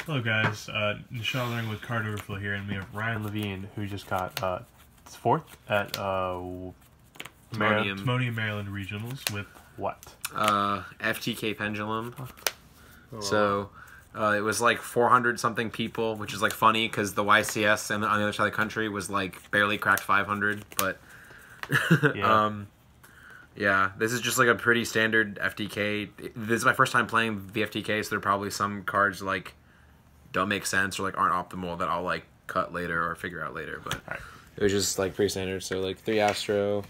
Hello guys, Nichelle learning with Card Overflow here, and we have Ryan Levine, who just got fourth at Timonium, Maryland Regionals with what? FTK Pendulum. Oh, So it was like 400 something people, which is like funny because the YCS and on the other side of the country was like barely cracked 500. But yeah. yeah, this is just like a pretty standard FTK. This is my first time playing the FTK, so there are probably some cards like don't make sense or like aren't optimal that I'll like cut later or figure out later. But it was just like pretty standard. So like 3 Astro,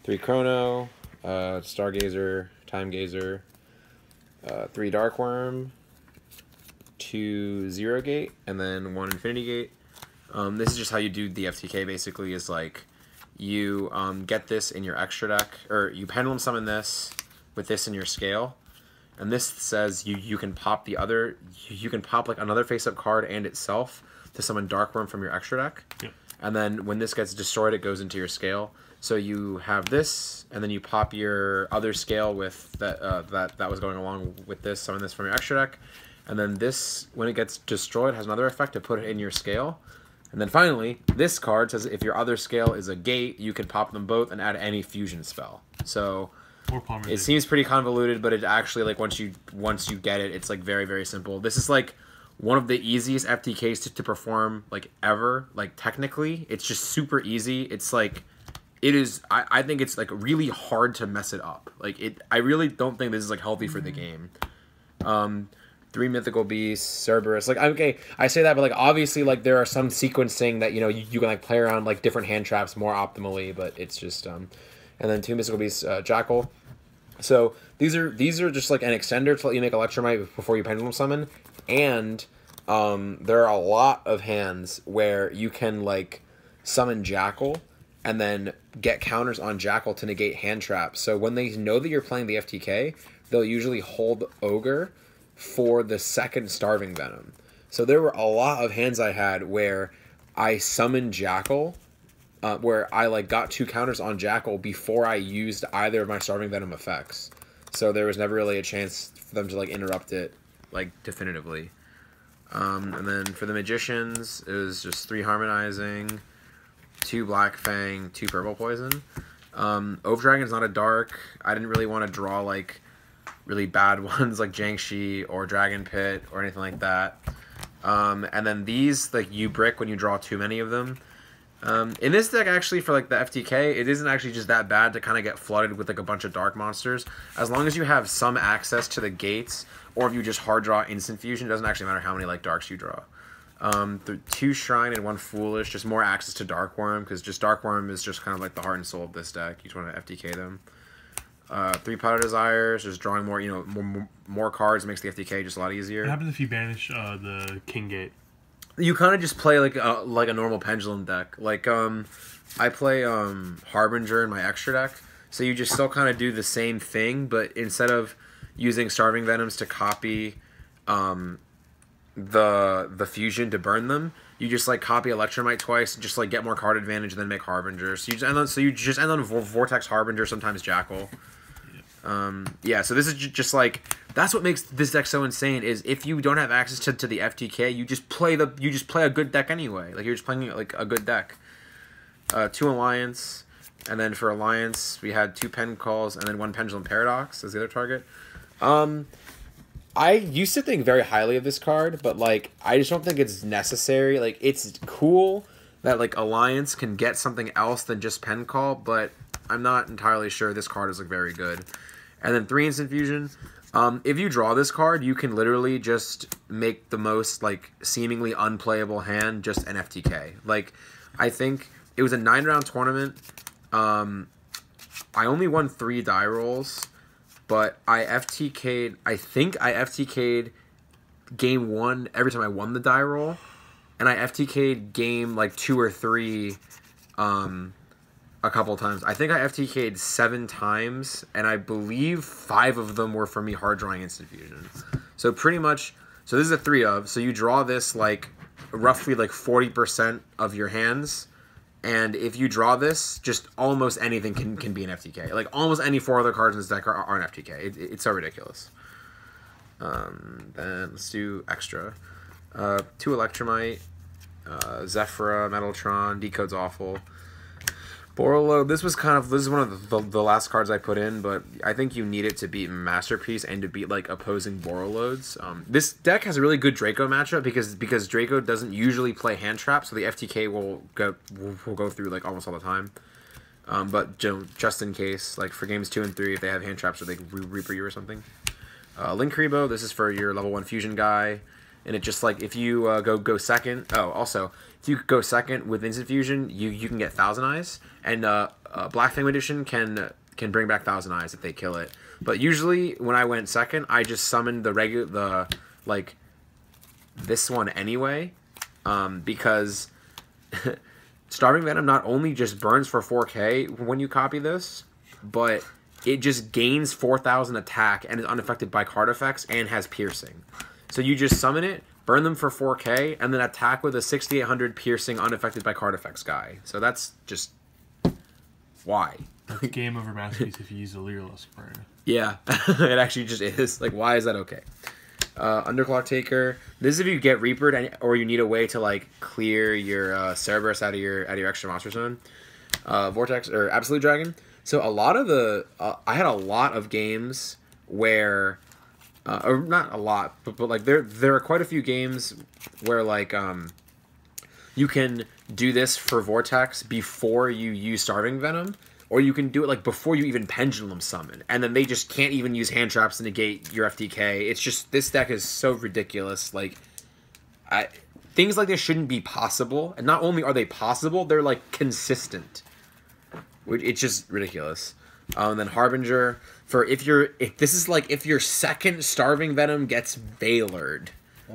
3 Chrono, Stargazer, Time Gazer, 3 Darkworm, 2 Zero Gate, and then 1 Infinity Gate. This is just how you do the FTK. Basically, is like you get this in your extra deck, or you pendulum summon this with this in your scale. And this says you can pop the other, you can pop like another face-up card and itself to summon Darkworm from your extra deck. Yep. And then when this gets destroyed, it goes into your scale. So you have this, and then you pop your other scale with that that was going along with this, summon this from your extra deck. And then this, when it gets destroyed, has another effect to put it in your scale. And then finally, this card says if your other scale is a gate, you can pop them both and add any fusion spell. So it seems pretty convoluted, but it actually, like, once you get it, it's like very, very simple. This is like one of the easiest FTKs to perform like ever. Like technically, it's just super easy. It's like it is. I think it's like really hard to mess it up. Like it. I really don't think this is like healthy for the game. 3 mythical beasts, Cerberus. Like okay, I say that, but like obviously, like there are some sequencing that you can like play around like different hand traps more optimally, but it's just and then 2 mystical beasts, Jackal. So these are just like an extender to let you make Electromite before you pendulum summon, and there are a lot of hands where you can like summon Jackal and then get counters on Jackal to negate hand traps. So when they know that you're playing the FTK, they'll usually hold Ogre for the second Starving Venom. So there were a lot of hands I had where I summoned Jackal, where I like got 2 counters on Jackal before I used either of my Starving Venom effects. So there was never really a chance for them to like interrupt it like definitively. And then for the Magicians, it was just 3 Harmonizing, 2 Black Fang, 2 Purple Poison. Overdragon's not a dark. I didn't really want to draw like really bad ones like Jiangshi or Dragon Pit or anything like that. And then these, like, you brick when you draw too many of them. In this deck, actually, for like the FTK, it isn't actually just that bad to kind of get flooded with like a bunch of dark monsters. As long as you have some access to the gates, or if you just hard draw instant fusion, it doesn't actually matter how many like darks you draw. 2 Shrine and 1 Foolish, just more access to Darkworm, because just Darkworm is just kind of like the heart and soul of this deck. You just want to FTK them. 3 Pot of Desires, just drawing more, more cards makes the FTK just a lot easier. What happens if you banish the King Gate? You kind of just play like a normal Pendulum deck. Like I play Harbinger in my extra deck, so you just still kind of do the same thing, but instead of using Starving Venoms to copy the fusion to burn them, you just like copy Electromite twice and just like get more card advantage and then make Harbinger. So you just end on Vortex Harbinger, sometimes Jackal. Yeah, so this is just like, that's what makes this deck so insane, is if you don't have access to the FTK, you just play a good deck anyway. Like, you're just playing like a good deck. 2 Alliance, and then for Alliance we had 2 Pen Calls and then 1 Pendulum Paradox as the other target. I used to think very highly of this card, but like I just don't think it's necessary. Like, it's cool that like Alliance can get something else than just Pen Call, but I'm not entirely sure this card is like very good. And then 3 Instant Fusion. If you draw this card, you can literally just make the most like seemingly unplayable hand just an FTK. Like, I think it was a 9-round tournament. I only won 3 die rolls, but I FTK'd. I think I FTK'd game 1 every time I won the die roll, and I FTK'd game like 2 or 3. A couple times. I think I FTK'd 7 times, and I believe 5 of them were for me hard drawing instant fusion. So pretty much, so this is a 3 of, so you draw this like roughly like 40% of your hands, and if you draw this, just almost anything can be an FTK. Like almost any 4 other cards in this deck are an FTK. It's so ridiculous. Then let's do extra. 2 Electromite, Zephyra, Metaltron, Decode's awful. Borreload, this is one of the last cards I put in, but I think you need it to beat Masterpiece and to beat like opposing Borreloads. This deck has a really good Draco matchup because Draco doesn't usually play hand trap, so the FTK will go through like almost all the time. But just in case, like for games 2 and 3, if they have hand traps or they Reaper you or something. Linkuriboh, this is for your level 1 fusion guy, and it just like if you go second. Oh, also if you go second with instant fusion, you can get Thousand Eyes, and Black Fang Edition can bring back Thousand Eyes if they kill it. But usually when I went second, I just summoned this one anyway, because Starving Venom not only just burns for 4k when you copy this, but it just gains 4,000 attack and is unaffected by card effects and has piercing. So you just summon it, burn them for 4k, and then attack with a 6,800 piercing unaffected by card effects guy. So that's just... why? That's game over Masterpiece if you use a Leerless burn. Yeah, it actually just is. Like, why is that okay? Underclock Taker. This is if you get Reapered or you need a way to like clear your Cerberus out of your extra monster zone. Vortex or Absolute Dragon. So a lot of I had a lot of games where, or not a lot, but like there are quite a few games where like you can do this for Vortex before you use Starving Venom. Or you can do it like before you even Pendulum summon, and then they just can't even use hand traps to negate your FTK. It's just, this deck is so ridiculous. Like, things like this shouldn't be possible, and not only are they possible, they're like consistent. It's just ridiculous. And then Harbinger, for if this is like if your second Starving Venom gets Veilered,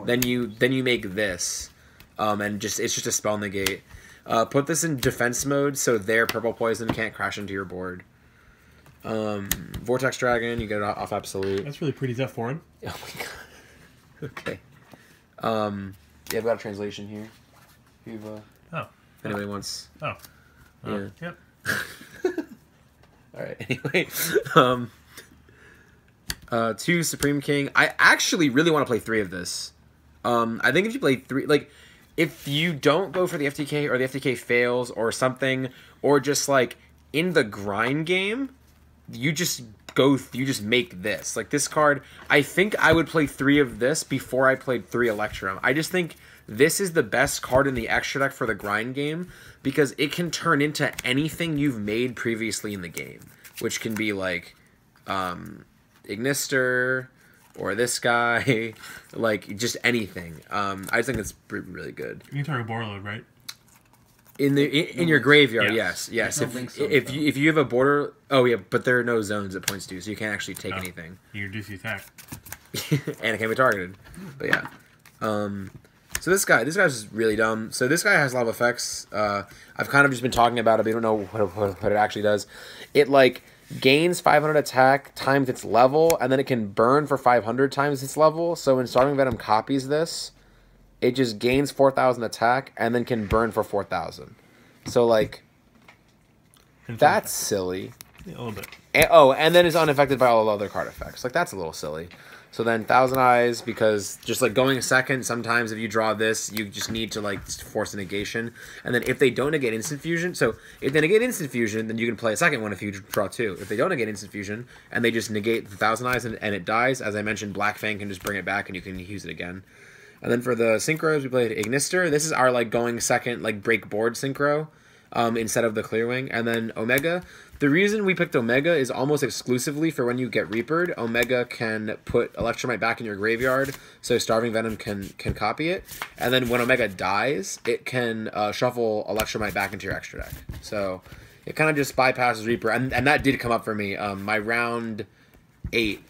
then you make this, and it's just a spell negate. Put this in defense mode so their purple poison can't crash into your board. Vortex Dragon, you get it off Absolute. That's really pretty. Is that foreign? Oh my god. Okay. Yeah, I've got a translation here. If anybody wants. Oh. Yeah. Yep. Alright, anyway. 2 Supreme King. I actually really want to play 3 of this. I think if you play 3, like, if you don't go for the FTK or the FTK fails or something, or just like in the grind game, you just make this. Like this card, I think I would play 3 of this before I played 3 Electrum. I just think this is the best card in the extra deck for the grind game because it can turn into anything you've made previously in the game, which can be like Ignister, or this guy, like just anything. I just think it's really good. You can target Borreload, right? In your graveyard, yes. I don't think so, If you have a border, oh yeah, but there are no zones it points to, so you can't actually take anything. You reduce the attack, and it can be targeted. But yeah, so this guy's really dumb. So this guy has a lot of effects. I've kind of just been talking about it, but I don't know what it actually does. It like gains 500 attack times its level, and then it can burn for 500 times its level. So when Starving Venom copies this, it just gains 4,000 attack, and then can burn for 4,000. So, like, that's silly. Yeah, a little bit. And then it's unaffected by all the other card effects. Like, that's a little silly. So then Thousand Eyes, because just like going second, sometimes if you draw this, you just need to like force a negation. And then if they don't negate instant fusion, so if they negate instant fusion, then you can play a second one if you draw 2. If they don't negate instant fusion and they just negate the Thousand Eyes and it dies, as I mentioned, Black Fang can just bring it back and you can use it again. And then for the synchros, we played Ignister. This is our like going second, like break board synchro, instead of the Clearwing. And then Omega. The reason we picked Omega is almost exclusively for when you get Reapered. Omega can put Electromite back in your graveyard, so Starving Venom can copy it. And then when Omega dies, it can shuffle Electromite back into your extra deck. So it kind of just bypasses Reaper. And that did come up for me. My round 8,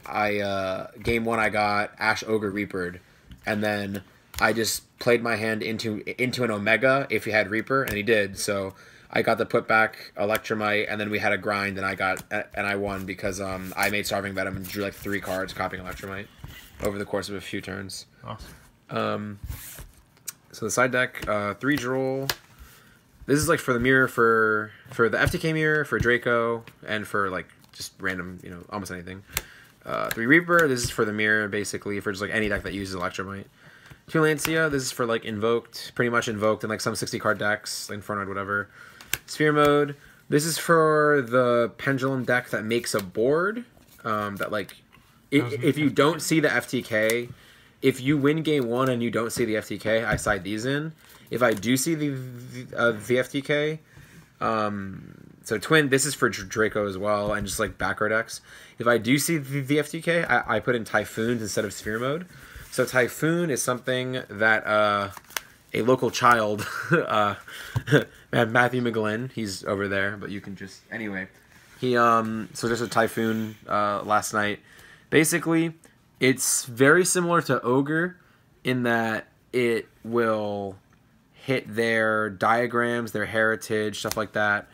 game 1 I got Ash Ogre Reapered. And then I just played my hand into an Omega if he had Reaper, and he did. So I got to put back Electromite, and then we had a grind, and I won because I made Starving Venom and drew like 3 cards copying Electromite over the course of a few turns. Awesome. So the side deck, 3 Droll. This is like for the mirror for the FTK mirror, for Draco, and for like just random, almost anything. 3 Reaper. This is for the mirror, basically, for just like any deck that uses Electromite. Two Lancia. This is for like invoked, pretty much invoked in like some 60 card decks, Infernoid, whatever. Sphere Mode. This is for the Pendulum deck that makes a board. That like, if you don't see the FTK, if you win game 1 and you don't see the FTK, I side these in. If I do see the FTK, so Twin, this is for Draco as well, and just like back row decks. If I do see the FTK, I put in Typhoons instead of Sphere Mode. So Typhoon is something that a local child, Matthew McGlynn, he's over there, but you can just, anyway. He, so there's a Typhoon last night. Basically, it's very similar to Ogre in that it will hit their diagrams, their heritage, stuff like that.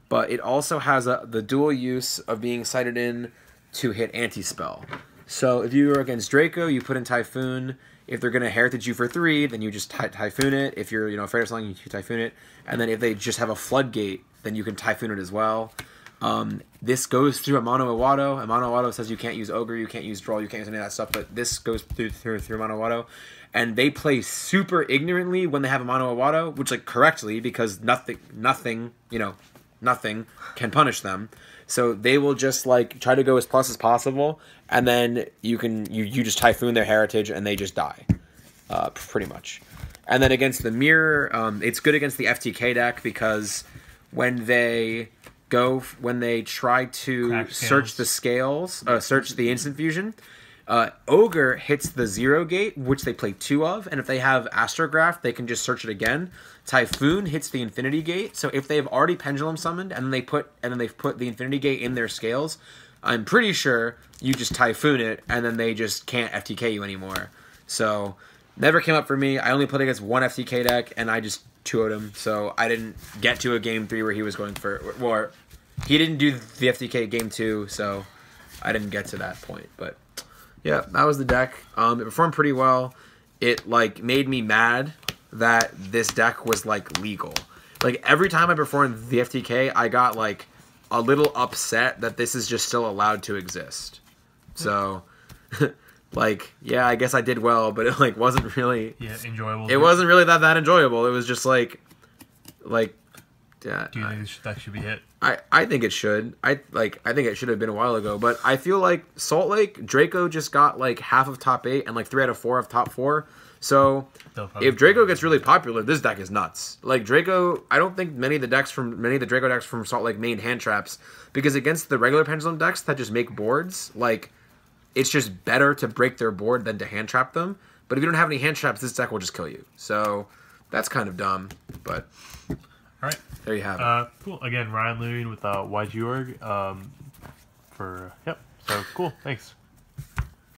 But it also has the dual use of being sighted in to hit anti-spell. So if you are against Draco, you put in Typhoon. If they're going to heritage you for 3, then you just Typhoon it. If you're afraid of something, you Typhoon it. And then if they just have a Floodgate, then you can Typhoon it as well. This goes through a Mono Iwado. A Mono Iwado says you can't use Ogre, you can't use Droll, you can't use any of that stuff, but this goes through Mono Iwado. And they play super ignorantly when they have a Mono Iwado, which like correctly, because nothing can punish them. So they will just like try to go as plus as possible, and then you just Typhoon their heritage and they just die, pretty much. And then against the Mirror, it's good against the FTK deck because when they try to search the scales, search the instant fusion, Ogre hits the 0 gate, which they play 2 of, and if they have Astrograph, they can just search it again. Typhoon hits the Infinity Gate, so if they've already Pendulum summoned and they've put the Infinity Gate in their scales, I'm pretty sure you just Typhoon it, and then they just can't FTK you anymore. So never came up for me. I only played against one FTK deck, and I just 2-0'd him. So I didn't get to a game 3 where he was going for, or he didn't do the FTK game 2, so I didn't get to that point. But yeah, that was the deck. It performed pretty well. It like made me mad that this deck was like legal. Like every time I performed the FTK, I got like a little upset that this is just still allowed to exist. So like, yeah, I guess I did well, but it like wasn't really enjoyable. It wasn't really that enjoyable. It was just like yeah. Do you think that should be hit? I think it should. I think it should have been a while ago, but I feel like Salt Lake Draco just got like half of top 8 and like 3 out of 4 of top 4. So if Draco gets really popular, this deck is nuts. Like Draco, I don't think many of the Draco decks from Salt Lake made hand traps because against the regular Pendulum decks that just make boards, like it's just better to break their board than to hand trap them. But if you don't have any hand traps, this deck will just kill you. So that's kind of dumb. But all right, there you have it. Cool. Again, Ryan Levine with YGORG. Yep. So cool. Thanks.